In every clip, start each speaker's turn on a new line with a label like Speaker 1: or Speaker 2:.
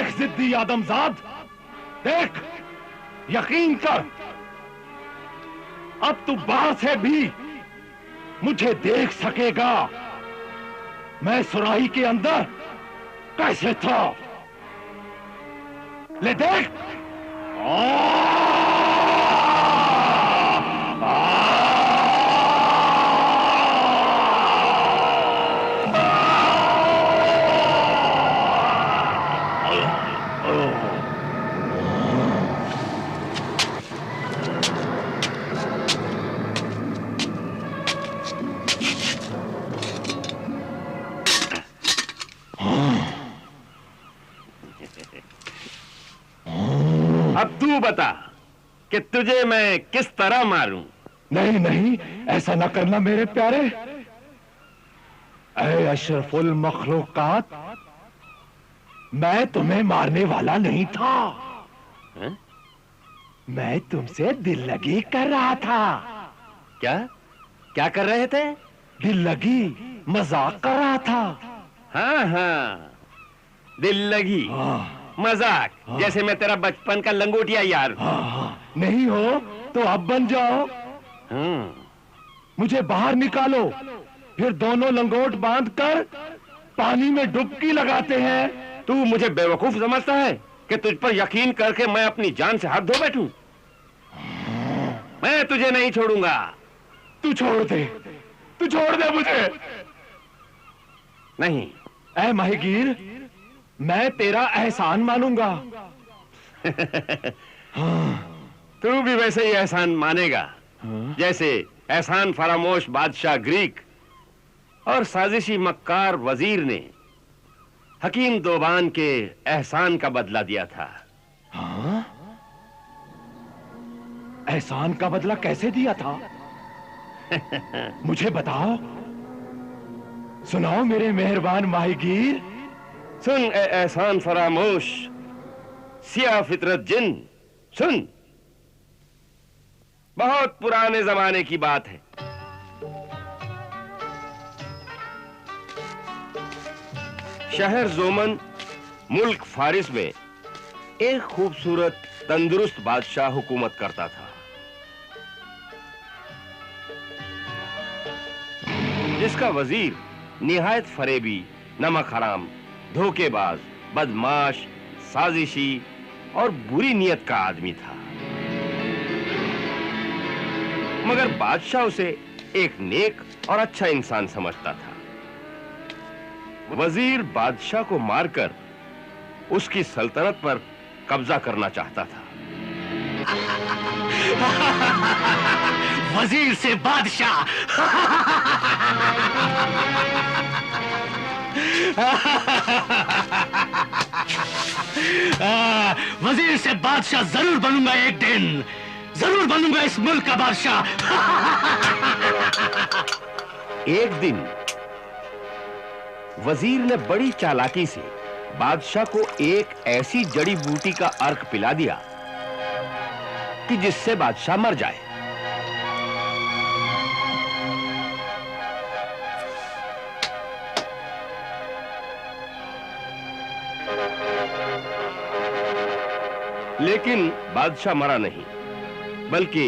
Speaker 1: देख जिद्दी आदमजाद, देख, यकीन कर, अब तू बाहर से भी मुझे देख सकेगा। मैं सुराही के अंदर कैसे था, ले देख।
Speaker 2: अब तू बता कि तुझे मैं किस तरह मारूं?
Speaker 1: नहीं नहीं, ऐसा ना करना मेरे प्यारे। ऐ अशरफुल मखलूकात, मैं तुम्हें मारने वाला नहीं था।
Speaker 2: है?
Speaker 1: मैं तुमसे दिल लगी कर रहा था।
Speaker 2: क्या क्या कर रहे थे?
Speaker 1: दिल लगी, मजाक कर रहा था।
Speaker 2: हाँ हाँ, दिल लगी, मजाक। जैसे मैं तेरा बचपन का लंगोटिया यार।
Speaker 1: नहीं हो तो अब बन जाओ। मुझे बाहर निकालो, फिर दोनों लंगोट बांधकर पानी में डुबकी लगाते हैं।
Speaker 2: तू मुझे बेवकूफ समझता है कि तुझ पर यकीन करके मैं अपनी जान से हाथ धो बैठूं? मैं तुझे नहीं छोड़ूंगा।
Speaker 1: तू छोड़ दे, तू छोड़ दे मुझे।
Speaker 2: नहीं।
Speaker 1: ऐ माहीगीर, मैं तेरा एहसान मानूंगा।
Speaker 2: तू भी वैसे ही एहसान मानेगा जैसे एहसान फरामोश बादशाह ग्रीक और साजिशी मक्कार वजीर ने हकीम दोबान के एहसान का बदला दिया था।
Speaker 1: हाँ? एहसान का बदला कैसे दिया था? मुझे बताओ, सुनाओ मेरे मेहरबान माहीगीर।
Speaker 2: सुन ए एहसान फरामोश सिया फितरत जिन, सुन। बहुत पुराने जमाने की बात है। शहर जोमन, मुल्क फारिस में एक खूबसूरत तंदुरुस्त बादशाह हुकूमत करता था, जिसका वजीर निहायत फरेबी, नमक हराम, धोखेबाज, बदमाश, साजिशी और बुरी नीयत का आदमी था। मगर बादशाह उसे एक नेक और अच्छा इंसान समझता था। वजीर बादशाह को मारकर उसकी सल्तनत पर कब्जा करना चाहता था।
Speaker 3: वजीर से बादशाह। वजीर से बादशाह जरूर बनूंगा एक दिन, जरूर बनूंगा इस मुल्क का बादशाह।
Speaker 2: एक दिन वजीर ने बड़ी चालाकी से बादशाह को एक ऐसी जड़ी बूटी का अर्क पिला दिया कि जिससे बादशाह मर जाए। लेकिन बादशाह मरा नहीं, बल्कि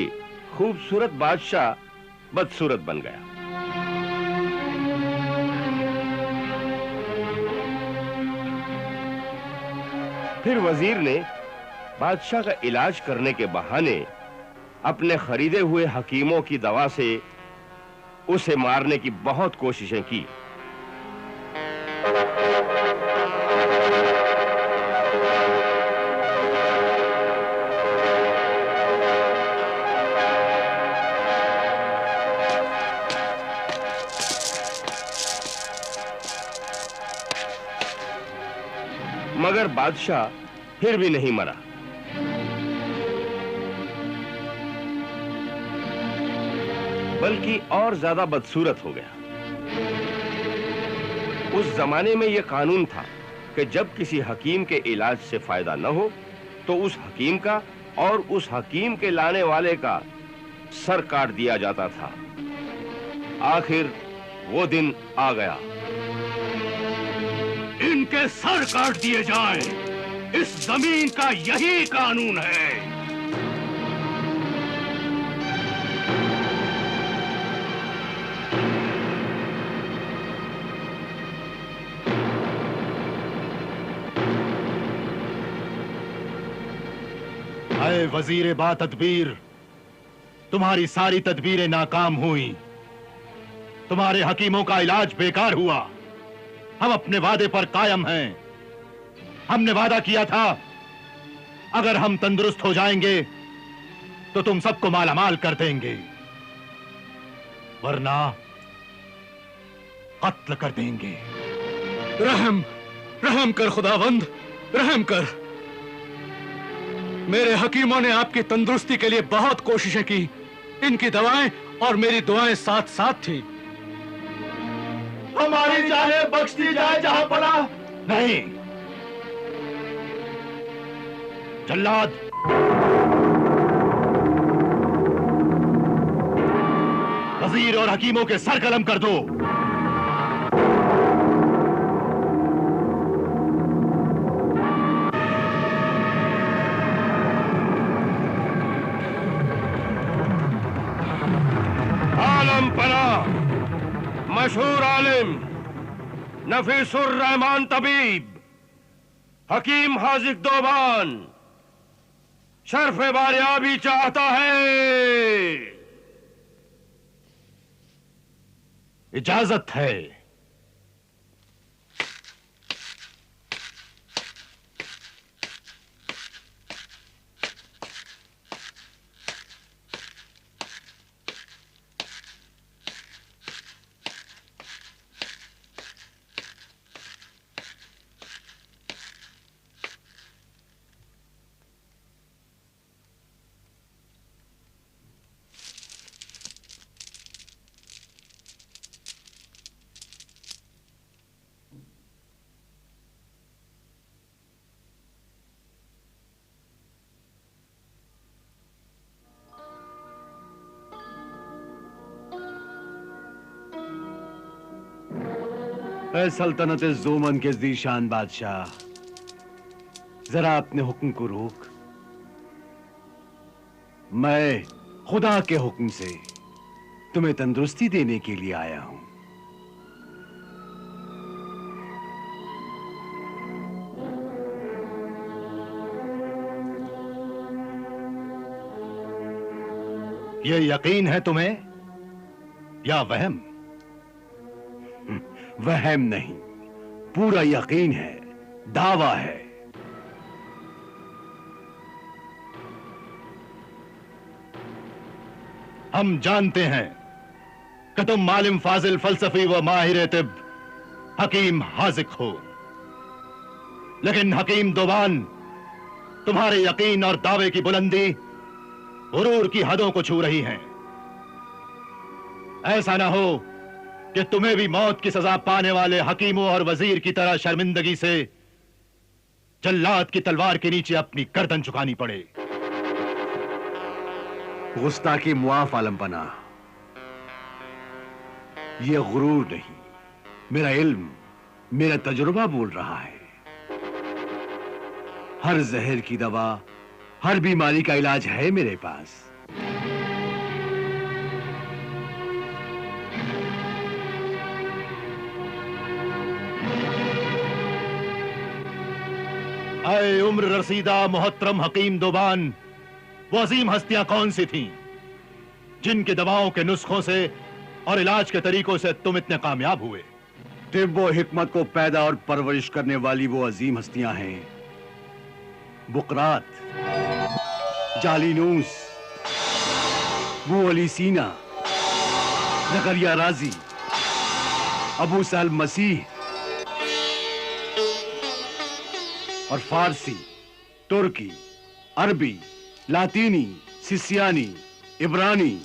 Speaker 2: खूबसूरत बादशाह बदसूरत बन गया। फिर वजीर ने बादशाह का इलाज करने के बहाने अपने खरीदे हुए हकीमों की दवा से उसे मारने की बहुत कोशिशें की। मगर बादशाह फिर भी नहीं मरा। बल्कि और ज्यादा बदसूरत हो गया। उस जमाने में यह कानून था कि जब किसी हकीम के इलाज से फायदा न हो तो उस हकीम का और उस हकीम के लाने वाले का सर काट दिया जाता था। आखिर वो दिन आ गया।
Speaker 3: इनके सर काट दिए जाएं। इस जमीन का यही कानून है।
Speaker 1: अरे वजीर बा तदबीर, तुम्हारी सारी तदबीरें नाकाम हुई, तुम्हारे हकीमों का इलाज बेकार हुआ। हम अपने वादे पर कायम हैं। हमने वादा किया था अगर हम तंदुरुस्त हो जाएंगे तो तुम सबको मालामाल कर देंगे, वरना कत्ल कर देंगे।
Speaker 3: रहम कर खुदावंद, रहम कर। मेरे हकीमों ने आपकी तंदुरुस्ती के लिए बहुत कोशिशें की। इनकी दवाएं और मेरी दुआएं साथ साथ थी।
Speaker 1: हमारी जानें बख्श दी जाए जहां पना। नहीं जल्लाद, वजीर और हकीमों के सर कलम कर दो।
Speaker 2: आलम पना, मशहूर आलिम, नफीसुर रहमान तबीब, हकीम हाजिक दोबान शर्फ बारियाबी चाहता है।
Speaker 1: इजाजत है।
Speaker 4: सल्तनत ज़ोमन के ज़ीशान बादशाह, जरा अपने हुक्म को रोक। मैं खुदा के हुक्म से तुम्हें तंदुरुस्ती देने के लिए आया हूं।
Speaker 1: ये यकीन है तुम्हें या वहम?
Speaker 4: वहम नहीं, पूरा यकीन है, दावा है।
Speaker 1: हम जानते हैं कि तुम मालिम फाजिल फलसफी व माहिर तिब हकीम हाजिक हो, लेकिन हकीम दोबान तुम्हारे यकीन और दावे की बुलंदी गुरूर की हदों को छू रही हैं। ऐसा ना हो कि तुम्हें भी मौत की सजा पाने वाले हकीमों और वजीर की तरह शर्मिंदगी से जल्लाद की तलवार के नीचे अपनी गर्दन झुकानी पड़े।
Speaker 4: गुस्ताखी मुआफ आलमपना, यह गुरूर नहीं, मेरा इल्म, मेरा तजुर्बा बोल रहा है। हर जहर की दवा, हर बीमारी का इलाज है मेरे पास।
Speaker 1: आए उम्र रसीदा मोहतरम हकीम दोबान, वो अजीम हस्तियां कौन सी थीं जिनकी दवाओं के नुस्खों से और इलाज के तरीकों से तुम इतने कामयाब हुए?
Speaker 4: तिब व हिकमत को पैदा और परवरिश करने वाली वो अजीम हस्तियां हैं बुकरात, जालिनूस, वो अली सीना, जकरिया राजी, अबू सहल मसीह और फारसी, तुर्की, अरबी, लातीनी, सिसियानी, इब्रानी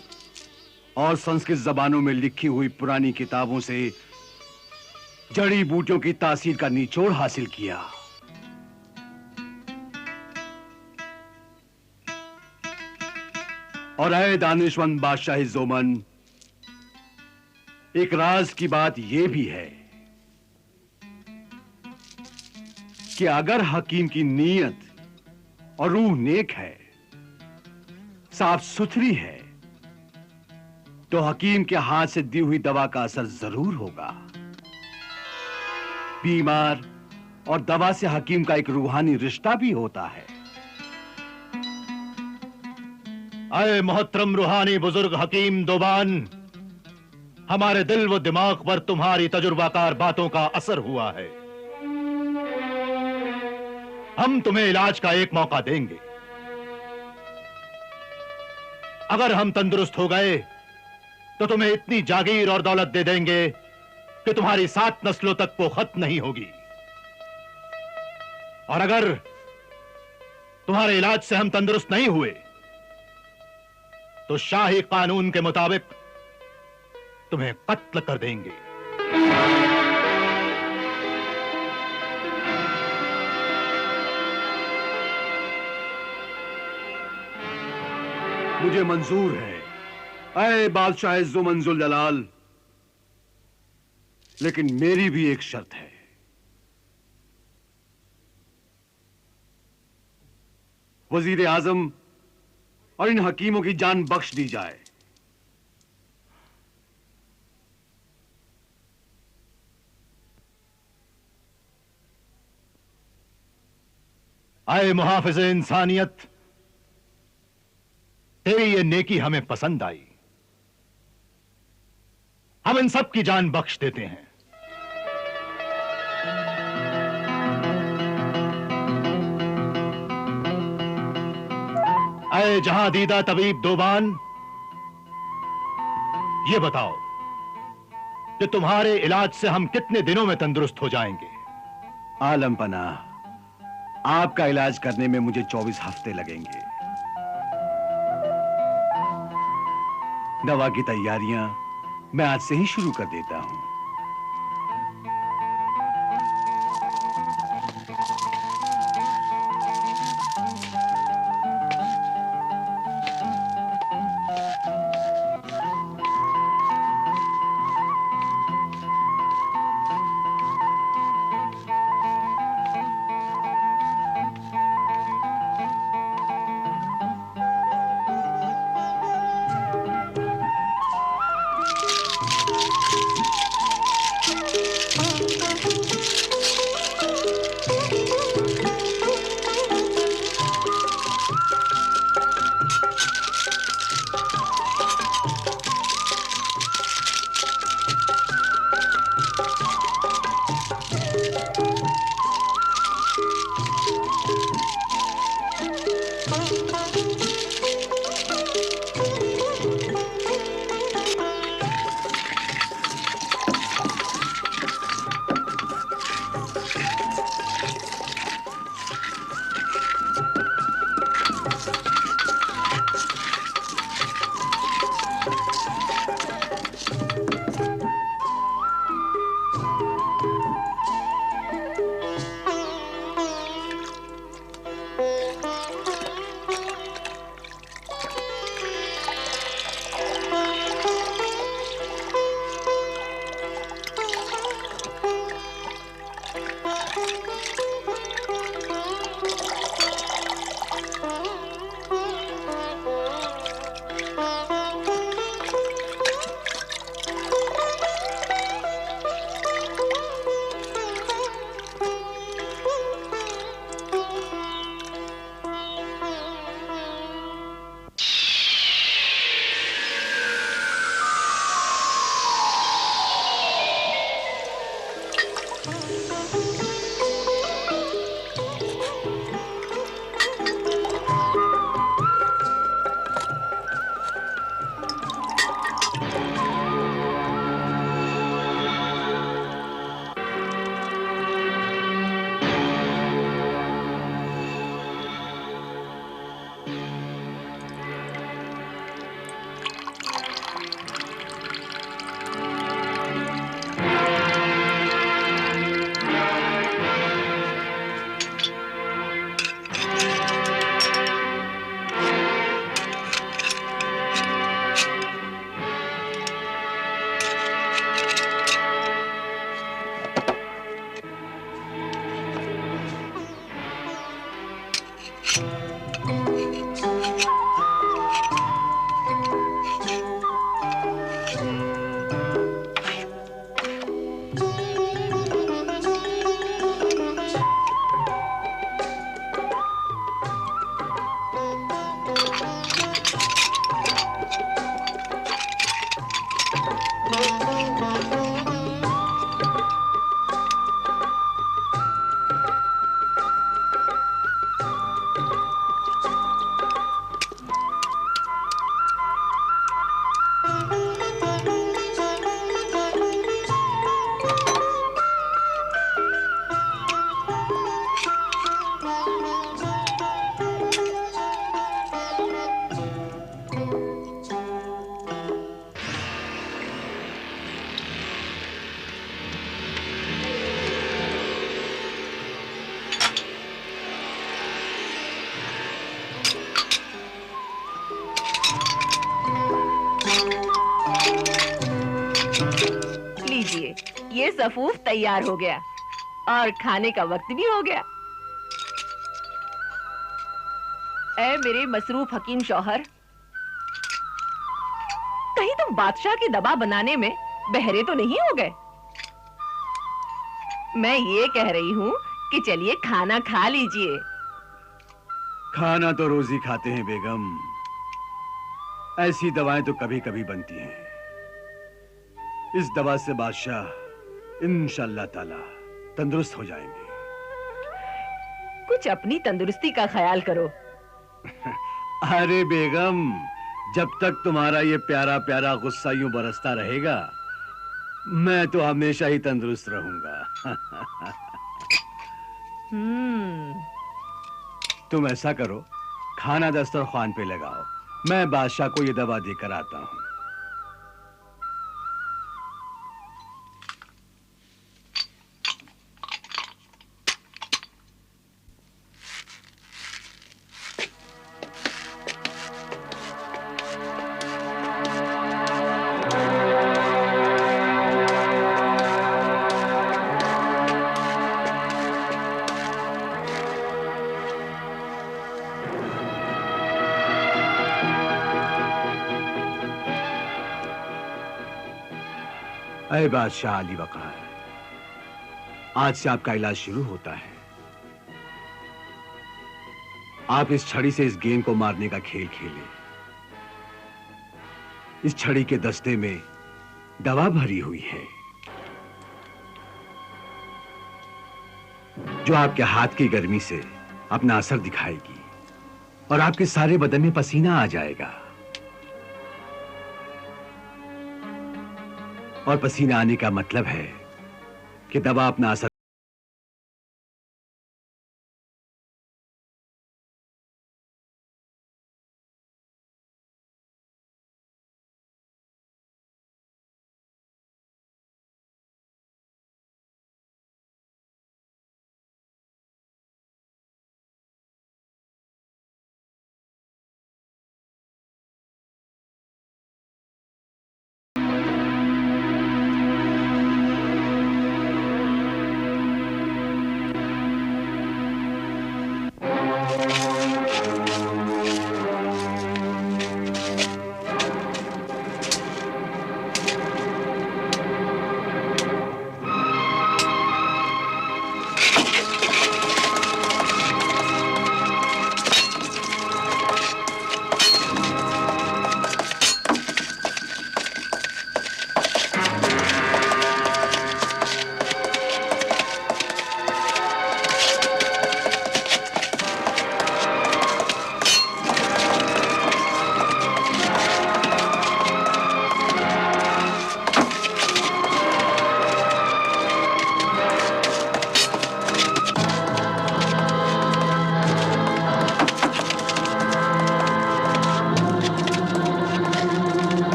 Speaker 4: और संस्कृत जबानों में लिखी हुई पुरानी किताबों से जड़ी बूटियों की तासीर का निचोड़ हासिल किया। और ऐ दानिशमंद बादशाह ज़ोमन, एक राज की बात यह भी है कि अगर हकीम की नीयत और रूह नेक है, साफ सुथरी है, तो हकीम के हाथ से दी हुई दवा का असर जरूर होगा। बीमार और दवा से हकीम का एक रूहानी रिश्ता भी होता है।
Speaker 1: आए मोहतरम रूहानी बुजुर्ग हकीम दोबान, हमारे दिल व दिमाग पर तुम्हारी तजुर्बाकार बातों का असर हुआ है। हम तुम्हें इलाज का एक मौका देंगे। अगर हम तंदुरुस्त हो गए तो तुम्हें इतनी जागीर और दौलत दे देंगे कि तुम्हारी 7 नस्लों तक वो खत्म नहीं होगी। और अगर तुम्हारे इलाज से हम तंदुरुस्त नहीं हुए तो शाही कानून के मुताबिक तुम्हें कत्ल कर देंगे।
Speaker 4: मुझे मंजूर है, ऐ बादशाह इज्जो मंजुल जलाल, लेकिन मेरी भी एक शर्त है। वजीर आजम और इन हकीमों की जान बख्श दी जाए।
Speaker 1: आए मुहाफिज इंसानियत, तेरी ये नेकी हमें पसंद आई। हम इन सब की जान बख्श देते हैं। आए जहां दीदा तबीब दोबान, ये बताओ कि तुम्हारे इलाज से हम कितने दिनों में तंदुरुस्त हो जाएंगे?
Speaker 4: आलम पनाह, आपका इलाज करने में मुझे 24 हफ्ते लगेंगे। दवा की तैयारियां मैं आज से ही शुरू कर देता हूं।
Speaker 5: लीजिए, ये सफूफ तैयार हो गया और खाने का वक्त भी हो गया। ऐ मेरे मसरूफ हकीम शौहर, कहीं तुम बादशाह की दवा बनाने में बहरे तो नहीं हो गए? मैं ये कह रही हूँ कि चलिए खाना खा लीजिए।
Speaker 4: खाना तो रोज ही खाते हैं बेगम, ऐसी दवाएं तो कभी कभी बनती हैं। इस दवा से बादशाह इंशाअल्लाह ताला तंदुरुस्त हो जाएंगे।
Speaker 5: कुछ अपनी तंदुरुस्ती का ख्याल करो।
Speaker 4: अरे बेगम, जब तक तुम्हारा ये प्यारा प्यारा गुस्सा यूं बरसता रहेगा, मैं तो हमेशा ही तंदुरुस्त रहूंगा। तुम ऐसा करो, खाना दस्तरखान पे लगाओ, मैं बादशाह को ये दवा देकर आता हूं। अरे बादशाह अली वकार, आज से आपका इलाज शुरू होता है। आप इस छड़ी से इस गेंद को मारने का खेल खेलें। इस छड़ी के दस्ते में दवा भरी हुई है, जो आपके हाथ की गर्मी से अपना असर दिखाएगी और आपके सारे बदन में पसीना आ जाएगा। और पसीना आने का मतलब है कि दवा अपना असर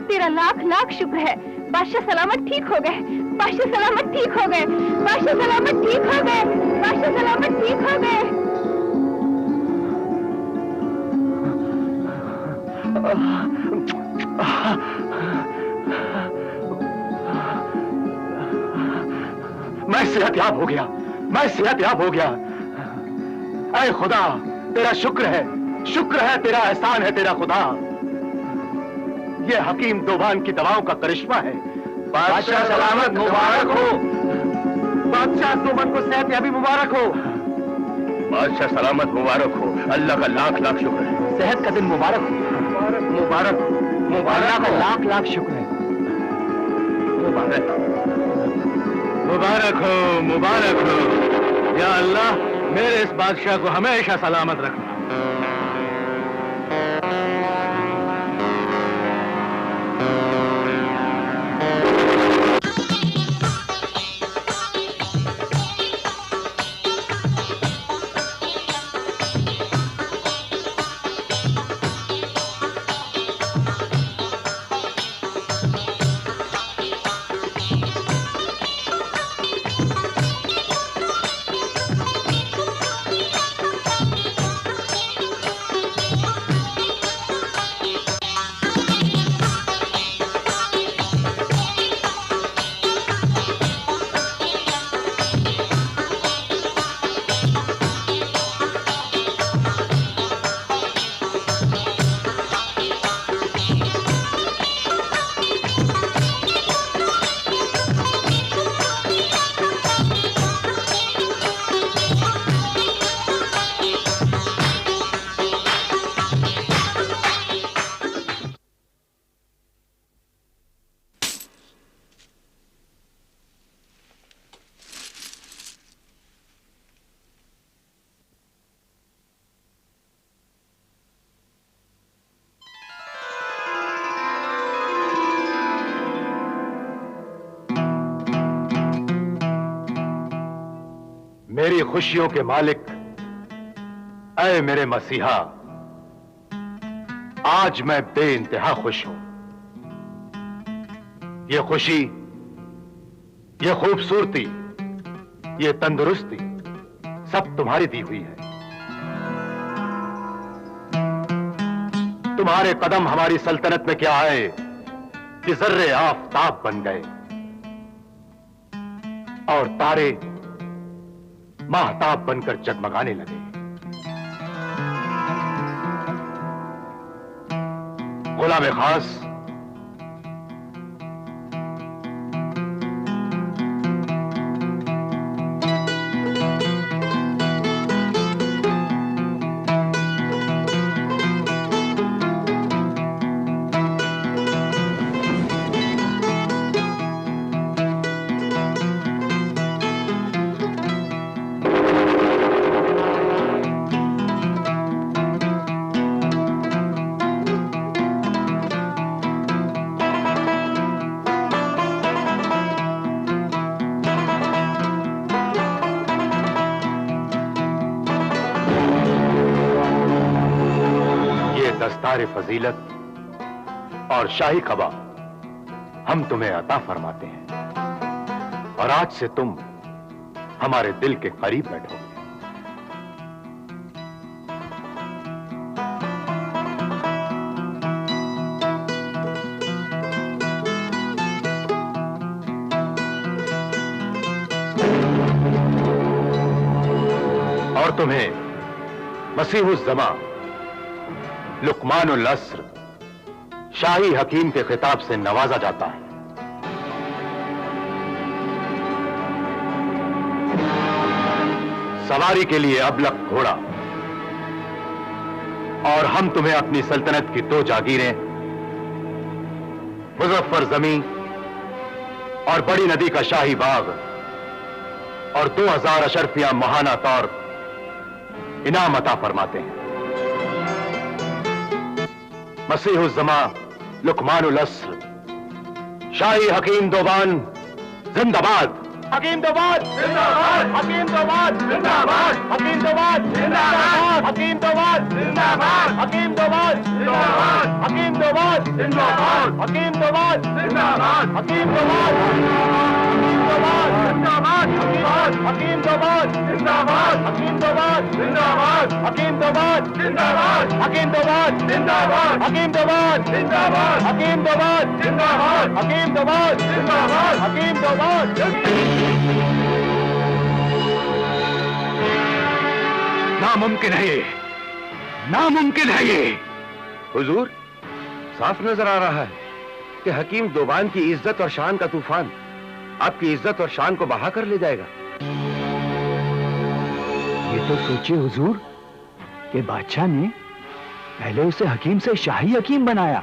Speaker 6: तेरा लाख लाख शुक्र है। बादशाह सलामत ठीक हो गए, बादशाह सलामत ठीक हो गए, बादशाह सलामत ठीक हो गए, बादशाह सलामत ठीक हो गए।
Speaker 1: मैं सेहतयाब हो गया, मैं सेहतयाब हो गया। ऐ खुदा, तेरा शुक्र है, तेरा एहसान है तेरा खुदा। ये हकीम दोभान की दवाओं का करिश्मा है। बादशाह सलामत मुबारक हो। बादशाह दोभान को सेहतयाबी मुबारक हो।
Speaker 2: बादशाह सलामत मुबारक हो। अल्लाह का लाख लाख शुक्र है।
Speaker 1: सेहत का दिन मुबारक हो। मुबारक मुबारक का लाख लाख शुक्र है।
Speaker 3: मुबारक हो या अल्लाह, मेरे इस बादशाह को हमेशा सलामत रखना।
Speaker 1: मेरी खुशियों के मालिक, ऐ मेरे मसीहा, आज मैं बेइंतहा खुश हूं। ये खुशी, ये खूबसूरती, ये तंदुरुस्ती सब तुम्हारी दी हुई है। तुम्हारे कदम हमारी सल्तनत में क्या आए कि जर्रे आफताब बन गए और तारे महताब बनकर जगमगाने लगे। गुलाम खास, दस्तार फजीलत और शाही कबा हम तुम्हें अता फरमाते हैं और आज से तुम हमारे दिल के करीब बैठोगे। और तुम्हें मसीहुज़्ज़मा लुकमानुल अस्र शाही हकीम के खिताब से नवाजा जाता है। सवारी के लिए अबलख घोड़ा, और हम तुम्हें अपनी सल्तनत की 2 जागीरें, मुजफ्फर जमीन और बड़ी नदी का शाही बाग और 2000 अशरफिया महाना तौर इनाम अता फरमाते हैं। मसीहुज़्ज़मा लुकमानुल अस्र शाही हकीम दोबान जिंदाबाद। हकीम दोबाद जिंदाबाद, हकीम दोबाद जिंदाबाद, हकीम दोबाद जिंदाबाद, हकीम दोबाद जिंदाबाद, हकीम दोबाद जिंदाबाद, हकीम दोबाद जिंदाबाद, हकीम दोबाद जिंदाबाद, हकीम दोबाद जिंदाबाद, हकीम दोबाद जिंदाबाद, हकीम दोबाद जिंदाबाद, हकीम दोबाद जिंदाबाद, हकीम दोबाद जिंदाबाद, हकीम दोबाद जिंदाबाद, हकीम दोबाद जिंदाबाद, हकीम दोबाद जिंदाबाद, हकीम दोबाद जिंदाबाद।
Speaker 3: नामुमकिन है ये, नामुमकिन है ये।
Speaker 2: हुजूर, साफ नजर आ रहा है कि हकीम दोबान की इज्जत और शान का तूफान आपकी इज्जत और शान को बहा कर ले जाएगा।
Speaker 7: ये तो सोचिए हुजूर कि बादशाह ने पहले उसे हकीम से शाही हकीम बनाया,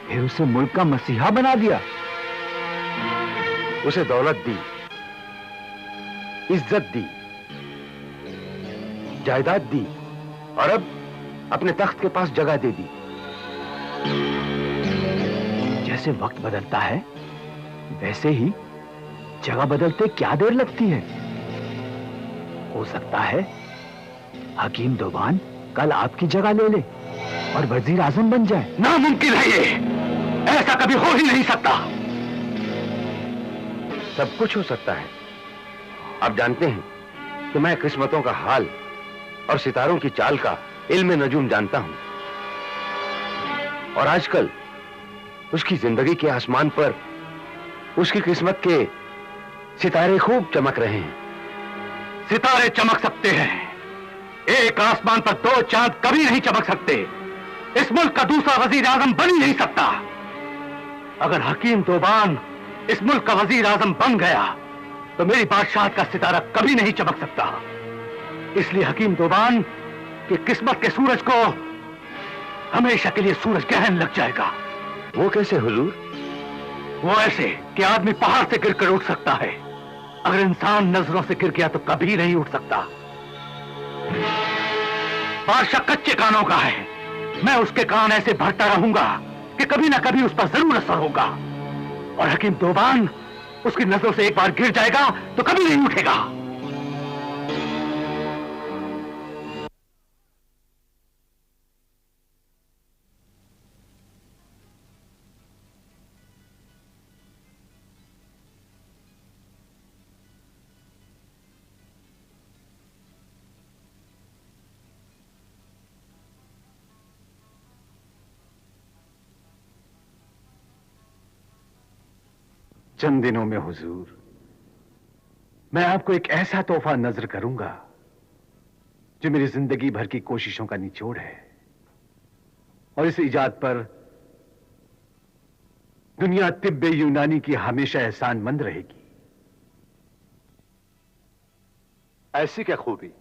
Speaker 7: फिर उसे मुल्क का मसीहा बना दिया,
Speaker 2: उसे दौलत दी, इज्जत दी, जायदाद दी और अब अपने तख्त के पास जगह दे दी।
Speaker 7: जैसे वक्त बदलता है वैसे ही जगह बदलते क्या देर लगती है। हो सकता है हकीम दोबान कल आपकी जगह ले ले और वजीर आजम बन जाए।
Speaker 3: नामुमकिन है ये, ऐसा कभी हो ही नहीं सकता।
Speaker 2: सब कुछ हो सकता है। आप जानते हैं कि मैं किस्मतों का हाल और सितारों की चाल का इल्म नजूम जानता हूं, और आजकल उसकी जिंदगी के आसमान पर उसकी किस्मत के सितारे खूब चमक रहे हैं।
Speaker 3: सितारे चमक सकते हैं, एक आसमान पर 2 चांद कभी नहीं चमक सकते। इस मुल्क का दूसरा वजीर आजम बन ही नहीं सकता। अगर हकीम दोबान इस मुल्क का वजीर आजम बन गया तो मेरी बादशाहत का सितारा कभी नहीं चमक सकता। इसलिए हकीम दोबान की किस्मत के सूरज को हमेशा के लिए सूरज ग्रहण लग जाएगा।
Speaker 2: वो कैसे हुजूर?
Speaker 3: वो ऐसे कि आदमी पहाड़ से गिरकर उठ सकता है, अगर इंसान नजरों से गिर गया तो कभी नहीं उठ सकता। बादशाह कच्चे कानों का है, मैं उसके कान ऐसे भरता रहूंगा कि कभी ना कभी उस पर जरूर असर होगा, और हकीम दोबान उसकी नजरों से एक बार गिर जाएगा तो कभी नहीं उठेगा।
Speaker 4: चंद दिनों में हुजूर, मैं आपको एक ऐसा तोहफा नजर करूंगा जो मेरी जिंदगी भर की कोशिशों का निचोड़ है, और इस इजाद पर दुनिया तिब्बे यूनानी की हमेशा एहसानमंद रहेगी।
Speaker 1: ऐसी क्या खूबी,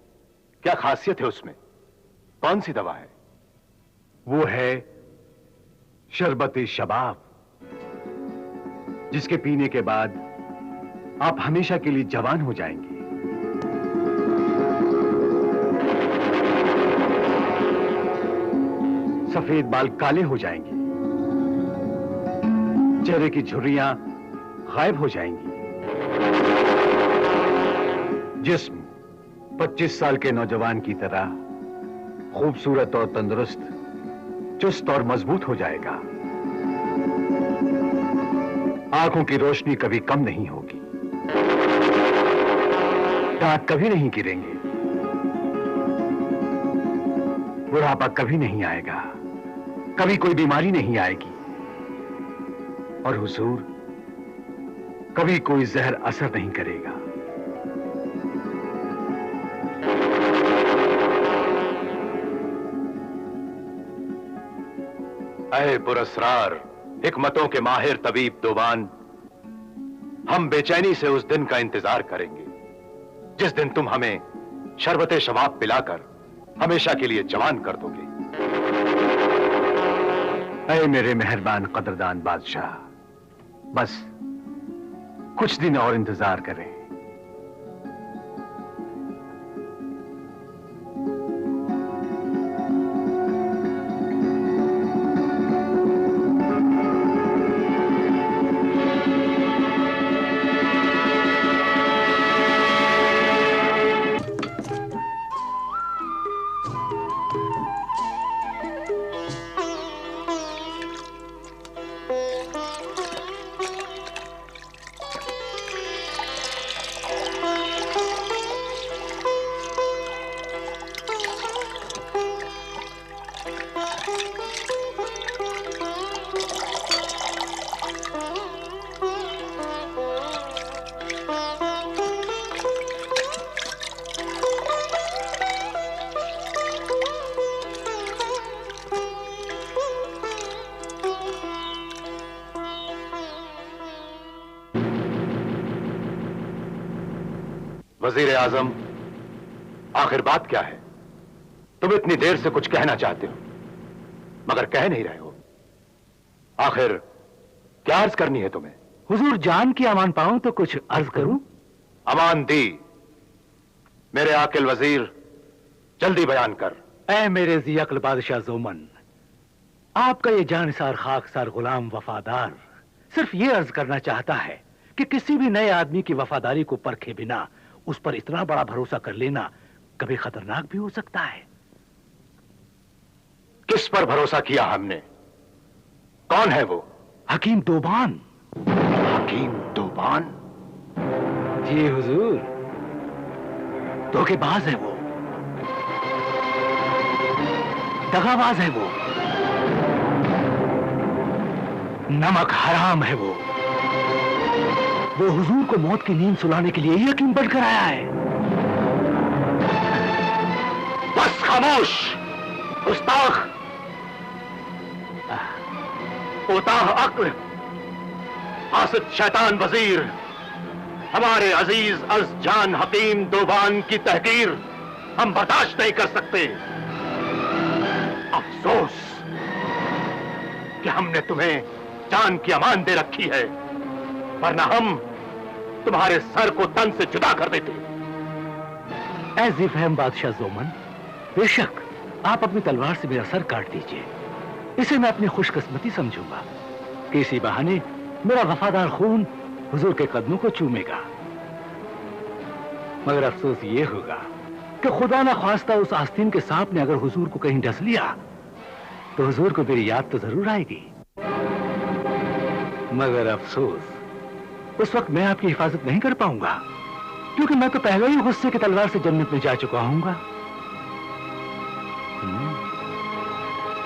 Speaker 1: क्या खासियत है उसमें? कौन सी दवा है?
Speaker 4: वो है शरबत शबाब, जिसके पीने के बाद आप हमेशा के लिए जवान हो जाएंगे। सफेद बाल काले हो जाएंगे, चेहरे की झुर्रियां गायब हो जाएंगी, जिस्म 25 साल के नौजवान की तरह खूबसूरत और तंदुरुस्त, चुस्त और मजबूत हो जाएगा। आंखों की रोशनी कभी कम नहीं होगी, दांत कभी नहीं गिरेंगे, बुढ़ापा कभी नहीं आएगा, कभी कोई बीमारी नहीं आएगी, और हुजूर कभी कोई जहर असर नहीं करेगा।
Speaker 1: ऐ पुरस्रार हिकमतों के माहिर तबीब दोबान, हम बेचैनी से उस दिन का इंतजार करेंगे
Speaker 3: जिस दिन तुम हमें शरबते शबाब पिलाकर हमेशा के लिए जवान कर दोगे। ऐ मेरे मेहरबान कदरदान बादशाह, बस कुछ दिन और इंतजार करें। वजीर आजम, आखिर बात क्या है? तुम इतनी देर से कुछ कहना चाहते हो मगर कह नहीं रहे हो। आखिर क्या अर्ज करनी है तुम्हें?
Speaker 7: हुजूर जान की अमान पाऊं तो कुछ अर्ज करूं।
Speaker 3: अमान दी। मेरे आकिल वजीर, जल्दी बयान कर।
Speaker 7: ऐ मेरे ज़ियक़ल बादशाह ज़ोमन, आपका ये जानिसार खाकसार गुलाम वफादार सिर्फ ये अर्ज करना चाहता है कि किसी भी नए आदमी की वफादारी को परखे बिना उस पर इतना बड़ा भरोसा कर लेना कभी खतरनाक भी हो सकता है।
Speaker 3: किस पर भरोसा किया हमने? कौन है वो?
Speaker 7: हकीम दोबान।
Speaker 3: हकीम दोबान?
Speaker 7: जी हुजूर, धोखेबाज है वो, दगाबाज है वो, नमक हराम है वो हुजूर को मौत की नींद सुलाने के लिए ही यकीन बनकर आया है।
Speaker 3: बस खामोश गुस्ताख, कोताह अक्ल, आसिद शैतान वजीर, हमारे अजीज अज जान हकीम दोबान की तहकीर हम बर्दाश्त नहीं कर सकते। अफसोस कि हमने तुम्हें जान की अमान दे रखी है, वरना हम तुम्हारे सर को तन से जुदा कर देते।
Speaker 7: ऐज़ी फहम बादशाह ज़ोमन, बेशक आप अपनी तलवार से मेरा सर काट दीजिए, इसे मैं अपनी खुशकिस्मती समझूंगा कि इसी बहाने मेरा वफादार खून हुजूर के कदमों को चूमेगा। मगर अफसोस ये होगा कि खुदा ना ख्वास्ता उस आस्तीन के सांप ने अगर हुजूर को कहीं डस लिया तो हुजूर को मेरी याद तो जरूर आएगी, मगर अफसोस उस वक्त मैं आपकी हिफाजत नहीं कर पाऊंगा, क्योंकि मैं तो पहले ही गुस्से की तलवार से जन्नत में जा चुका हूंगा।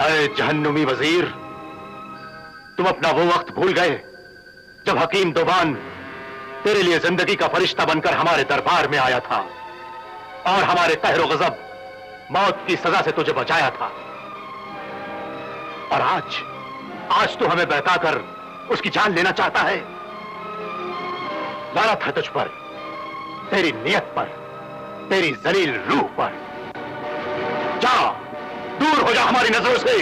Speaker 3: अरे जहन्नुमी वजीर, तुम अपना वो वक्त भूल गए जब हकीम दोबान तेरे लिए जिंदगी का फरिश्ता बनकर हमारे दरबार में आया था और हमारे कहर गजब मौत की सजा से तुझे बचाया था। और आज तो हमें बहकाकर उसकी जान लेना चाहता है। लानत है तुझ पर, तेरी नियत पर, तेरी जलील रूह पर। जा, दूर हो जा हमारी नजरों से।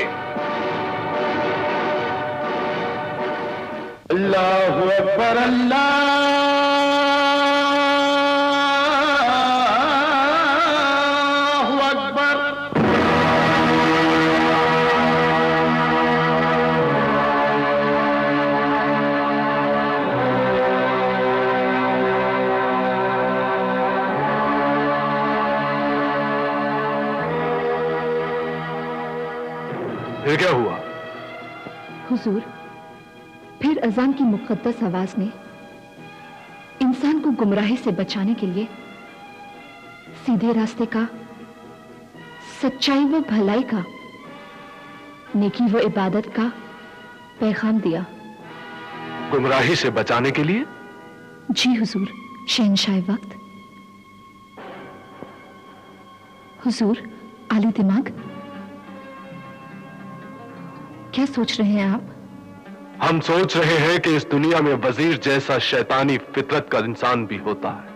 Speaker 3: अल्लाहु अकबर, अल्लाहु अकबर। फिर क्या हुआ?
Speaker 6: हुजूर, फिर अजान की मुक़द्दस आवाज ने इंसान को गुमराही से बचाने के लिए सीधे रास्ते का, सच्चाई व भलाई का, नेकी व इबादत का पैगाम दिया।
Speaker 3: गुमराही से बचाने के लिए?
Speaker 6: जी हुजूर, शहंशाह वक्त। हुजूर, आली दिमाग, क्या सोच रहे हैं आप?
Speaker 3: हम सोच रहे हैं कि इस दुनिया में वजीर जैसा शैतानी फितरत का इंसान भी होता है।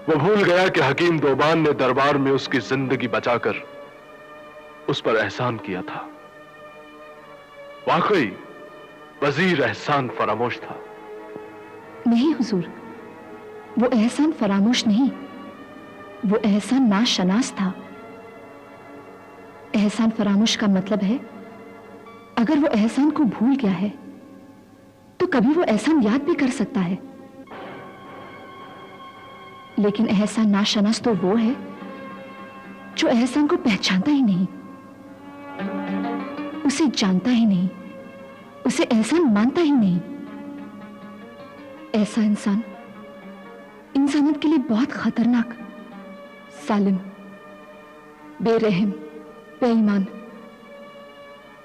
Speaker 8: वो भूल गया कि हकीम दोबान ने दरबार में उसकी जिंदगी बचाकर उस पर एहसान किया था। वाकई वजीर एहसान फरामोश था।
Speaker 6: नहीं हुजूर, वो एहसान फरामोश नहीं, वो एहसान नाशनास था। एहसान फरामोश का मतलब है अगर वो एहसान को भूल गया है तो कभी वो एहसान याद भी कर सकता है, लेकिन एहसान नाशनास तो वो है जो एहसान को पहचानता ही नहीं, उसे जानता ही नहीं, उसे एहसान मानता ही नहीं। ऐसा इंसान इंसानियत के लिए बहुत खतरनाक, सालिम, बेरहम, बेईमान,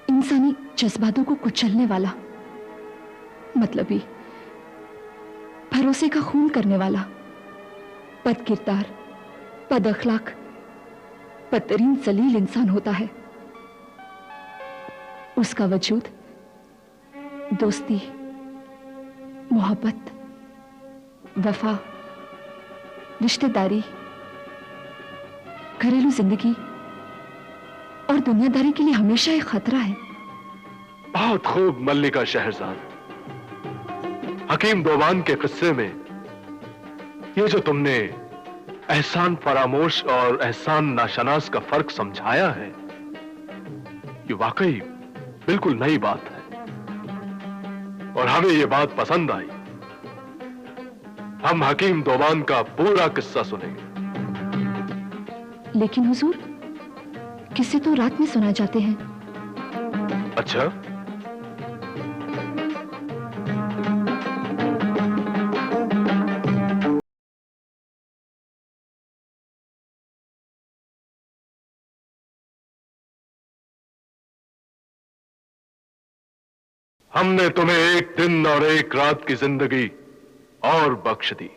Speaker 6: इंसानी जज्बातों को कुचलने वाला, मतलबी, भरोसे का खून करने वाला, बदकिरदार, बदअखलाक, बदतरीन जलील इंसान होता है। उसका वजूद दोस्ती, मोहब्बत, वफा, रिश्तेदारी, घरेलू जिंदगी और दुनियादारी के लिए हमेशा एक खतरा है।
Speaker 8: बहुत खूब मल्लिका शहरजाद। हकीम दोबान के किस्से में ये जो तुमने एहसान फरामोश और एहसान नाशनास का फर्क समझाया है, ये वाकई बिल्कुल नई बात है और हमें ये बात पसंद आई। हम हकीम दोबान का पूरा किस्सा सुनेंगे।
Speaker 6: लेकिन हुजूर, किस्से तो रात में सुनाए जाते हैं।
Speaker 8: अच्छा, हमने तुम्हें एक दिन और एक रात की जिंदगी और बख्श दी।